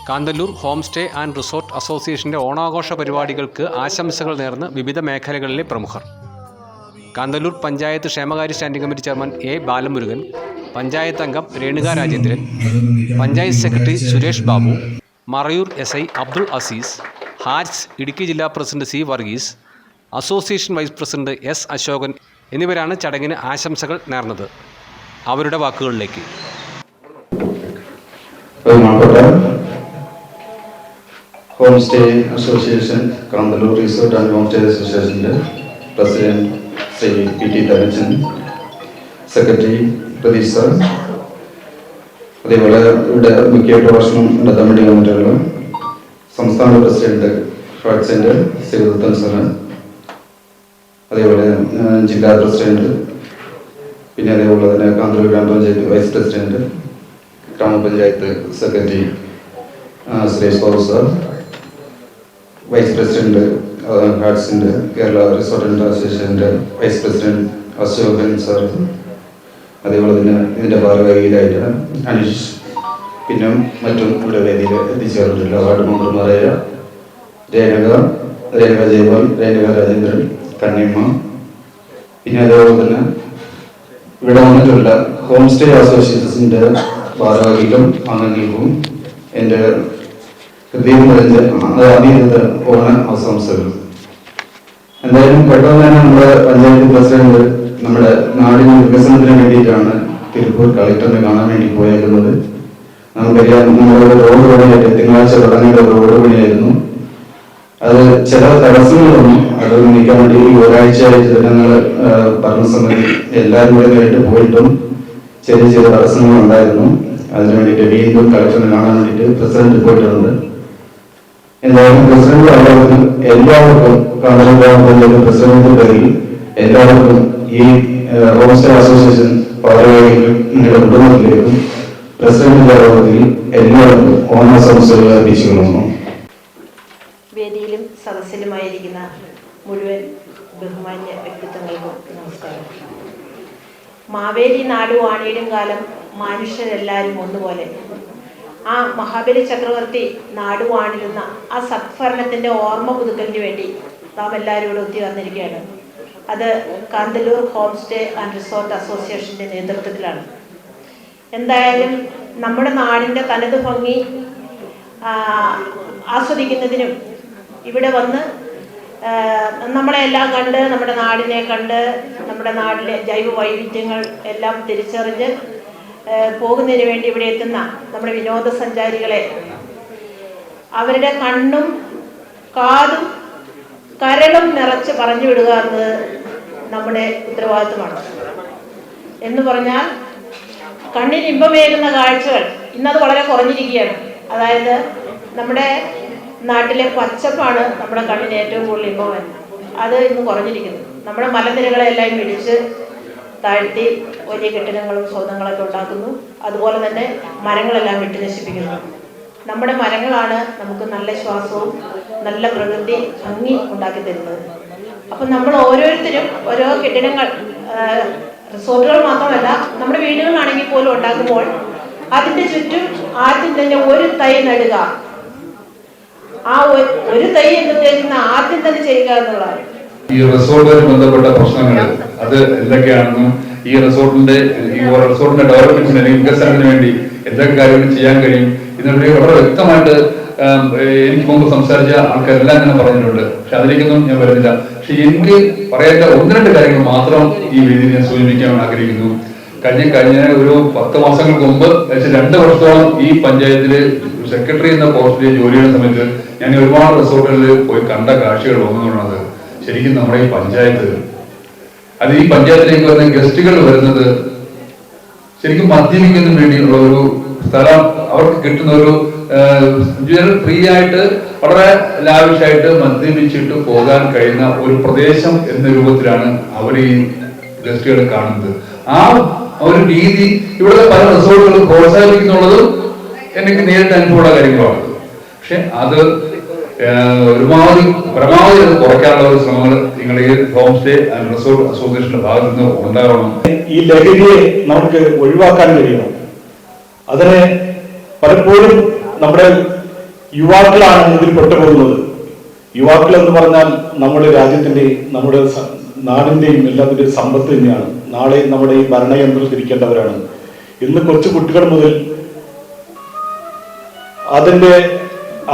Kanthalloor home stay and resort അസോസിയേഷൻ്റെ ഓണാഘോഷ പരിപാടികൾക്ക് ആശംസകൾ നേർന്ന് വിവിധ മേഖലകളിലെ പ്രമുഖർ. കാന്തല്ലൂർ പഞ്ചായത്ത് ക്ഷേമകാര്യ standing committee chairman A Balamurugan, panchayat അംഗം Renuka Rajendran, panchayat secretary Suresh Babu, Marayoor SI Abdul Azeez, HATS Idukki ജില്ലാ president C Varghese, association vice president S Ashokan എന്നിവരാണ് ചടങ്ങിന് ആശംസകൾ നേർന്നത്. അവരുടെ വാക്കുകളിലേക്ക്. Home stay association, Kanthalloor resort and home stay അസോസിയേഷൻ്റെ president Shri PT Dhanachan, secretary Pratheesh sir, അതേപോലെ ഇവിടെ മുഖ്യ പ്രഭാഷണം നടത്താൻ വേണ്ടി വന്നിട്ടുള്ള സംസ്ഥാന പ്രസിഡന്റ് ഹാറ്റ്സിൻ്റെ ശ്രീദത്തൻ സാറ്, അതേപോലെ ജില്ലാ പ്രസിഡന്റ്, പിന്നെ അതേപോലെ തന്നെ Kanthalloor gramapanchayat vice president, gramapanchayat secretary Suresh Babu sir, vice president ഹാറ്റ്സിൻ്റെ കേരള റിസോർട്ട് ആൻഡ് അസോസിയേഷൻ്റെ വൈസ് പ്രസിഡന്റ് അശോകൻ സാർ, അതേപോലെ തന്നെ ഇതിൻ്റെ ഭാരവാഹികളായിട്ട് അനീഷ്, പിന്നെ മറ്റും ഇവിടെ വേദിയിൽ എത്തിച്ചേർന്നിട്ടുള്ള വാർഡ് മെമ്പർമാരായ രേണുക ജയപാൽ, രേണുക രാജേന്ദ്രൻ, കണ്ണിയമ്മ, പിന്നെ അതേപോലെ തന്നെ ഇവിടെ വന്നിട്ടുള്ള ഹോം സ്റ്റേ അസോസിയേഷൻ്റെ ഭാരവാഹികളും അംഗങ്ങൾക്കും എൻ്റെ ഹൃദയം നിറഞ്ഞ ആദ്യത്തെ ഓണ ആശംസകൾ. എന്തായാലും പെട്ടെന്ന് തന്നെ നമ്മുടെ പഞ്ചായത്ത് പ്രസിഡന്റ് നമ്മുടെ നാടിന്റെ വികസനത്തിന് വേണ്ടിയിട്ടാണ് തിരുപ്പൂർ കളക്ടറിനെ കാണാൻ വേണ്ടി പോയേക്കുന്നത്. നമുക്കറിയാം, നമ്മുടെ റോഡ് പണിയായിട്ട് തിങ്കളാഴ്ച തുടങ്ങേണ്ട റോഡ് പണിയായിരുന്നു. അത് ചില തടസ്സങ്ങളൊന്നും അത് നീക്കാൻ വേണ്ടി ഒരാഴ്ചയായിട്ട് ജനങ്ങൾ ഭരണസമിതി എല്ലാവരും കൂടെ നേരിട്ട് പോയിട്ടും ചെറിയ ചെറിയ തടസ്സങ്ങൾ ഉണ്ടായിരുന്നു. അതിനു വേണ്ടിയിട്ട് വീണ്ടും കളക്ടറിനെ കാണാൻ വേണ്ടിയിട്ട് പ്രസിഡന്റ് പോയിട്ടുണ്ട്. എന്തായാലും പ്രസിഡന്റ് ആളുകൾക്ക് എല്ലാവർക്കും കാന്തല്ലൂർ ഗ്രാമപഞ്ചായത്ത് പ്രസിഡന്റിന്റെ പേരിൽ എല്ലാവർക്കും ഈ ഹോം സ്റ്റേ അസോസിയേഷൻ ഭാരവാഹികൾക്കും നിങ്ങളുടെ കുടുംബത്തിലേക്കും പ്രസിഡന്റിന്റെ ആളുകളിൽ എല്ലാവർക്കും ഓണാശംസകൾ അറിയിച്ചുകൊള്ളുന്നു. വേദിയിലും സദസ്സിലുമായിരിക്കുന്ന മുഴുവൻ ബഹുമാന്യ വ്യക്തിത്വങ്ങൾക്കും നമസ്കാരം. മാവേലി നാട് വാണിയിടും കാലം മനുഷ്യരെല്ലാവരും ഒന്നുപോലെ. ആ മഹാബലി ചക്രവർത്തി നാട് വാണിരുന്ന ആ സത്ഭരണത്തിൻ്റെ ഓർമ്മ പുതുക്കലിന് വേണ്ടി നാം എല്ലാവരും ഇവിടെ ഒത്തുചേർന്നിരിക്കുകയാണ്. അത് Kanthalloor home stay and resort അസോസിയേഷൻ്റെ നേതൃത്വത്തിലാണ്. എന്തായാലും നമ്മുടെ നാടിൻ്റെ തനത് ഭംഗി ആസ്വദിക്കുന്നതിനും ഇവിടെ വന്ന് നമ്മളെല്ലാം കണ്ട്, നമ്മുടെ നാടിനെ കണ്ട്, നമ്മുടെ നാട്ടിലെ ജൈവ വൈവിധ്യങ്ങൾ എല്ലാം തിരിച്ചറിഞ്ഞ് പോകുന്നതിന് വേണ്ടി ഇവിടെ എത്തുന്ന നമ്മുടെ വിനോദസഞ്ചാരികളെ അവരുടെ കണ്ണും കാതും കരളും നിറച്ച് പറഞ്ഞു വിടുക എന്നത് നമ്മുടെ ഉത്തരവാദിത്വമാണ്. എന്ന് പറഞ്ഞാൽ കണ്ണിന് ഇമ്പമേകുന്ന കാഴ്ചകൾ ഇന്നത് വളരെ കുറഞ്ഞിരിക്കുകയാണ്. അതായത് നമ്മുടെ നാട്ടിലെ പച്ചപ്പാണ് നമ്മുടെ കണ്ണിന് ഏറ്റവും കൂടുതൽ ഇമ്പം. അത് ഇന്ന് കുറഞ്ഞിരിക്കുന്നു. നമ്മുടെ മലനിരകളെല്ലാം ഇടിച്ച് താഴ്ത്തി വലിയ കെട്ടിടങ്ങളും സൗധങ്ങളൊക്കെ ഉണ്ടാക്കുന്നു. അതുപോലെ തന്നെ മരങ്ങളെല്ലാം വെട്ടി നശിപ്പിക്കുന്നു. നമ്മുടെ മരങ്ങളാണ് നമുക്ക് നല്ല ശ്വാസവും നല്ല പ്രകൃതി ഭംഗി ഉണ്ടാക്കി തരുന്നത്. അപ്പം നമ്മൾ ഓരോരുത്തരും ഓരോ കെട്ടിടങ്ങൾ, റിസോർട്ടുകൾ മാത്രമല്ല നമ്മുടെ വീടുകളാണെങ്കിൽ പോലും ഉണ്ടാക്കുമ്പോൾ അതിൻ്റെ ചുറ്റും ആദ്യം തന്നെ ഒരു തൈ നടുക. ആ ഒരു തൈ എന്ന് ഉദ്ദേശിക്കുന്ന ആദ്യം തന്നെ ചെയ്യുക എന്നുള്ളതാണ്. ഈ റിസോർട്ടുമായി ബന്ധപ്പെട്ട പ്രശ്നങ്ങൾ അത് എന്തൊക്കെയാണെന്നും ഈ റിസോർട്ടിന്റെ ഡെവലപ്മെന്റിന് അല്ലെങ്കിൽ വികസനത്തിന് വേണ്ടി എന്തൊക്കെ കാര്യങ്ങൾ ചെയ്യാൻ കഴിയും ഇതിനെ വളരെ വ്യക്തമായിട്ട് എനിക്ക് മുമ്പ് സംസാരിച്ച ആൾക്കാരെല്ലാം തന്നെ പറഞ്ഞിട്ടുണ്ട്. പക്ഷെ അതിലേക്കൊന്നും ഞാൻ വരുന്നില്ല. പക്ഷെ എനിക്ക് പറയേണ്ട 1-2 കാര്യങ്ങൾ മാത്രം ഈ വേദിയിൽ ഞാൻ സൂചിപ്പിക്കാൻ ആഗ്രഹിക്കുന്നു. കഴിഞ്ഞ ഒരു 10 മാസങ്ങൾക്ക് മുമ്പ് 2 വർഷത്തോളം ഈ പഞ്ചായത്തില് സെക്രട്ടറി എന്ന പോസ്റ്റിൽ ജോലി ചെയ്യുന്ന സമയത്ത് ഞാൻ ഒരുപാട് റിസോർട്ടുകളിൽ പോയി കണ്ട കാഴ്ചകൾ ഒന്നുകൊണ്ടാണ് ശരിക്കും നമ്മുടെ ഈ പഞ്ചായത്ത്, അത് ഈ പഞ്ചായത്തിലേക്ക് വരുന്ന ഗസ്റ്റുകൾ വരുന്നത് ശരിക്കും മദ്യപിക്കുന്നതിന് വേണ്ടിയുള്ള ഒരു സ്ഥലം, അവർക്ക് കിട്ടുന്ന ഒരു ഫ്രീ ആയിട്ട് വളരെ ലാവിഷായിട്ട് മദ്യപിച്ചിട്ട് പോകാൻ കഴിയുന്ന ഒരു പ്രദേശം എന്ന രൂപത്തിലാണ് അവർ ഈ ഗസ്റ്റുകൾ കാണുന്നത്. ആ ഒരു രീതി ഇവിടുത്തെ പല റിസോർട്ടുകളും പ്രോത്സാഹിപ്പിക്കുന്നുള്ളതും എനിക്ക് നേരിട്ട് അനുഭവമുള്ള കാര്യങ്ങളാണ്. പക്ഷെ അത് പരമാവധി അത് കുറയ്ക്കാനുള്ള ഒരു ശ്രമങ്ങൾ നിങ്ങൾ ഈ ഹോം സ്റ്റേ ആൻഡ് റിസോർട്ട് അസോസിയേഷന്റെ ഭാഗത്ത് നിന്ന് ഉണ്ടാകണം. ഈ ലഹരിയെ നമുക്ക് ഒഴിവാക്കാൻ കഴിയണം. അതിനെ പലപ്പോഴും നമ്മുടെ യുവാക്കളാണ് ഇതിൽ പെട്ടുപോകുന്നത്. യുവാക്കൾ എന്ന് പറഞ്ഞാൽ നമ്മുടെ രാജ്യത്തിൻ്റെയും നമ്മുടെ നാടിൻ്റെയും എല്ലാത്തിൻ്റെയും സമ്പത്ത് തന്നെയാണ്. നാളെ നമ്മുടെ ഈ ഭരണയന്ത്രത്തിൽ ഇരിക്കേണ്ടവരാണ്. ഇന്ന് കൊച്ചു കുട്ടികൾ മുതൽ അതിൻ്റെ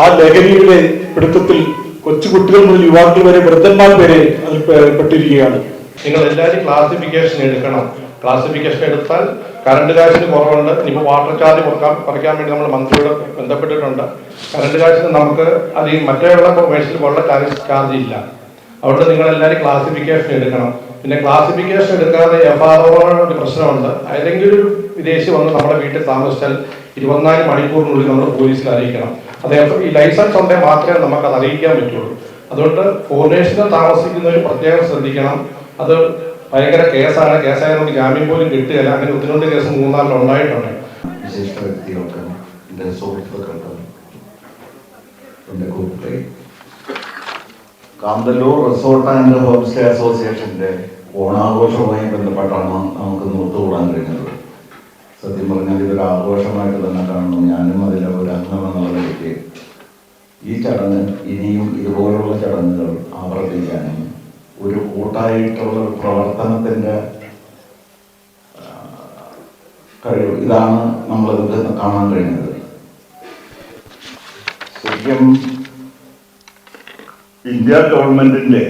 ആ ലഹരിയുടെ പിടുത്തത്തിൽ കൊച്ചു കുട്ടികൾ മുതൽ യുവാക്കൾ വരെ വൃദ്ധന്മാർ വരെ അതിൽ പെട്ടിരിക്കുകയാണ്. നിങ്ങൾ എല്ലാവരും ക്ലാസിഫിക്കേഷൻ എടുക്കണം. ക്ലാസിഫിക്കേഷൻ എടുത്താൽ കറണ്ട് കാശിന് കുറവുണ്ട്. ഇനിയിപ്പോൾ വാട്ടർ ചാർജ് കുറയ്ക്കാൻ വേണ്ടി നമ്മൾ മന്ത്രിയോട് ബന്ധപ്പെട്ടിട്ടുണ്ട്. കറണ്ട് കാശിന് നമുക്ക് അത് ഈ മറ്റുള്ള കൊമേഴ്ഷ്യൽ പോലുള്ള ചാർജ് ഇല്ല. അതുകൊണ്ട് നിങ്ങളെല്ലാവരും ക്ലാസിഫിക്കേഷൻ എടുക്കണം. പിന്നെ ക്ലാസിഫിക്കേഷൻ എടുക്കാതെ FRO ഒരു പ്രശ്നമുണ്ട്. ഏതെങ്കിലും ഒരു വിദേശി വന്ന് നമ്മുടെ വീട്ടിൽ താമസിച്ചാൽ 24 മണിക്കൂറിനുള്ളിൽ നമ്മൾ പോലീസിൽ അറിയിക്കണം. അതേപോലെ ഈ ലൈസൻസ് ഉണ്ടെങ്കിൽ മാത്രമേ നമുക്കത് അറിയിക്കാൻ പറ്റുള്ളൂ. അതുകൊണ്ട് ഫോർനേഷനിൽ താമസിക്കുന്നവർ പ്രത്യേകം ശ്രദ്ധിക്കണം. അത് ഭയങ്കര കേസാണ്. കേസായ നമുക്ക് ജാമ്യം പോലും കിട്ടുകയില്ല. അങ്ങനെ ഒത്തിരി കേസ് 3-4 ഉണ്ടായിട്ടുണ്ട്. വിശിഷ്ട വ്യക്തികൾക്കും എൻ്റെ സുഹൃത്തുക്കൾക്കും എൻ്റെ കൂട്ടരെ Kanthalloor resort and home stay അസോസിയേഷൻ്റെ ഓണാഘോഷവുമായി ബന്ധപ്പെട്ടാണ് നമുക്ക് ഒത്തുകൂടാൻ കഴിഞ്ഞത്. സത്യം പറഞ്ഞാൽ ഇതൊരു ആഘോഷമായിട്ട് തന്നെ കാണുന്നു. ഞാനും അതിലെ ഒരു അംഗമെന്നുള്ള നിലയ്ക്ക് ഈ ചടങ്ങ് ഇനിയും ഇതുപോലുള്ള ചടങ്ങുകൾ ആവർത്തിക്കാനും ഒരു കൂട്ടായിട്ടുള്ള പ്രവർത്തനത്തിൻ്റെ കഴിവ് ഇതാണ് നമ്മളിത് കാണാൻ കഴിഞ്ഞത്. ശരിക്കും ഇന്ത്യ ഗവൺമെന്റിന്റെ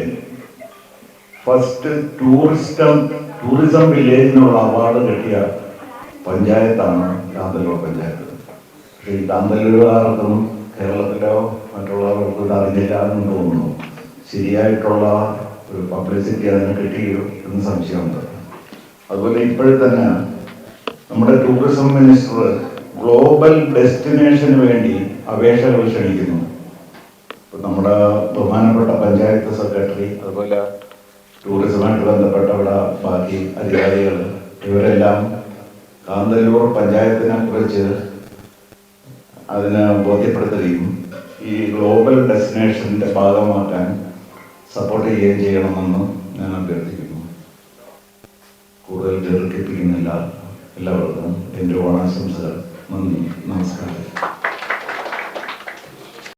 ഫസ്റ്റ് ടൂറിസം വില്ലേജിനുള്ള അവാർഡ് കിട്ടിയ പഞ്ചായത്താണ് കാന്തല്ലൂർ പഞ്ചായത്ത്. പക്ഷേ ഈ കാന്തല്ലൂരുകാർക്കും കേരളത്തിലോ മറ്റുള്ളവർക്കും ഇത് അറിഞ്ഞില്ല എന്ന് തോന്നുന്നു. ശരിയായിട്ടുള്ള ഒരു പബ്ലിസിറ്റി അതിന് കിട്ടിയോ എന്ന് സംശയമുണ്ട്. അതുപോലെ ഇപ്പോഴത്തന്നെ നമ്മുടെ ടൂറിസം മിനിസ്റ്റർ ഗ്ലോബൽ ഡെസ്റ്റിനേഷന് വേണ്ടി അപേക്ഷകൾ ക്ഷണിക്കുന്നു. ഇപ്പം നമ്മുടെ ബഹുമാനപ്പെട്ട പഞ്ചായത്ത് സെക്രട്ടറി, അതുപോലെ ടൂറിസമായിട്ട് ബന്ധപ്പെട്ട ഇവിടെ ബാക്കി അധികാരികൾ ഇവരെല്ലാം കാന്തല്ലൂർ പഞ്ചായത്തിനെ കുറിച്ച് അതിനെ ബോധ്യപ്പെടുത്തുകയും ഈ ഗ്ലോബൽ ഡെസ്റ്റിനേഷൻ്റെ ഭാഗമാക്കാൻ സപ്പോർട്ട് ചെയ്യുകയും ചെയ്യണമെന്ന് ഞാൻ അഭ്യർത്ഥിക്കുന്നു. കൂടുതൽ ദീർഘിപ്പിക്കുന്നില്ല. എല്ലാവർക്കും എൻ്റെ ഓണാശംസകൾ. നന്ദി, നമസ്കാരം.